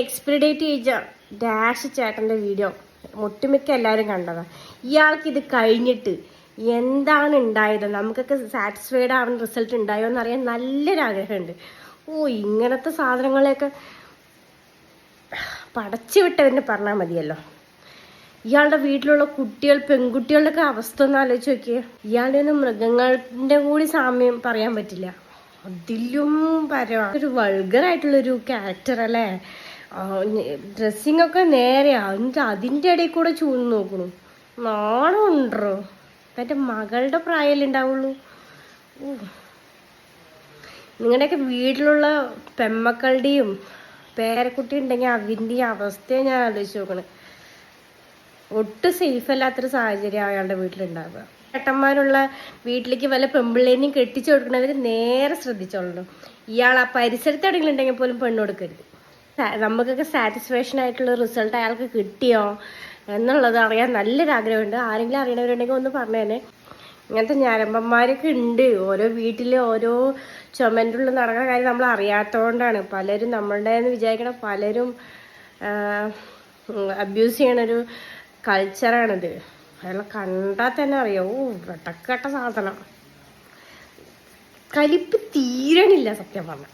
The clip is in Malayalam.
എക്സ്പയറി ഡേറ്റ് ചെയ്ത ഡാഷ് ചേട്ടൻ്റെ വീഡിയോ ഒട്ടുമിക്ക എല്ലാവരും കണ്ടതാണ്. ഇയാൾക്ക് ഇത് കഴിഞ്ഞിട്ട് എന്താണ് ഉണ്ടായത്, നമുക്കൊക്കെ സാറ്റിസ്ഫൈഡ് ആവുന്ന റിസൾട്ട് ഉണ്ടായോ എന്നറിയാൻ നല്ലൊരാഗ്രഹമുണ്ട്. ഇങ്ങനത്തെ സാധനങ്ങളെയൊക്കെ പടച്ചു വിട്ടവരെന്നെ പറഞ്ഞാൽ മതിയല്ലോ. ഇയാളുടെ വീട്ടിലുള്ള പെൺകുട്ടികളുടെയൊക്കെ അവസ്ഥ ഒന്ന് ആലോചിച്ച് നോക്കിയേ. ഇയാളുടെ ഒന്നും മൃഗങ്ങളുടെ കൂടി സാമ്യം പറയാൻ പറ്റില്ല. അതിലും ഒരു വൾഗറായിട്ടുള്ളൊരു ക്യാരക്ടർ അല്ലേ. ഡ്രസ്സിങ് ഒക്കെ നേരെയാ, എന്നിട്ട് അതിൻ്റെ ഇടയിൽ കൂടെ ചൂന്ന് നോക്കണു. നാണമുണ്ടോ? തൻ്റെ മകളുടെ പ്രായമല്ലേ ഉണ്ടാവുള്ളൂ. നിങ്ങളുടെയൊക്കെ വീട്ടിലുള്ള പെമ്മക്കളുടെയും പേരക്കുട്ടി ഉണ്ടെങ്കിൽ അതിൻ്റെ അവസ്ഥയെ ഞാൻ ആലോചിച്ച് നോക്കണേ. ഒട്ടും സേഫ് അല്ലാത്തൊരു സാഹചര്യം അയാളുടെ വീട്ടിലുണ്ടാവുക. ചേട്ടന്മാരുള്ള വീട്ടിലേക്ക് വല്ല പെമ്പിള്ളേനെയും കെട്ടിച്ചു കൊടുക്കണവർ നേരെ ശ്രദ്ധിച്ചോളൂ. ഇയാൾ ആ പരിസരത്ത് എവിടെയെങ്കിലും ഉണ്ടെങ്കിൽ പോലും പെണ്ണ് കൊടുക്കരുത്. നമുക്കൊക്കെ സാറ്റിസ്ഫാക്ഷൻ ആയിട്ടുള്ള റിസൾട്ട് അയാൾക്ക് കിട്ടിയോ എന്നുള്ളത് അറിയാൻ നല്ലൊരാഗ്രഹമുണ്ട്. ആരെങ്കിലും അറിയണവരുണ്ടെങ്കിൽ ഒന്ന് പറഞ്ഞു തന്നെ. ഇങ്ങനത്തെ ഞരമ്പന്മാരൊക്കെ ഉണ്ട് ഓരോ വീട്ടിൽ. ഓരോ ചുമൻ്റെ ഉള്ളിൽ നടക്കുന്ന കാര്യം നമ്മൾ അറിയാത്തതുകൊണ്ടാണ് പലരും നമ്മളുടെ എന്ന് വിചാരിക്കണ പലരും അബ്യൂസ് ചെയ്യണൊരു കൾച്ചറാണിത്. അയാളെ കണ്ടാൽ തന്നെ അറിയാം. വെട്ടക്കെട്ട സാധനം. കലിപ്പ് തീരണില്ല സത്യം പറഞ്ഞാൽ.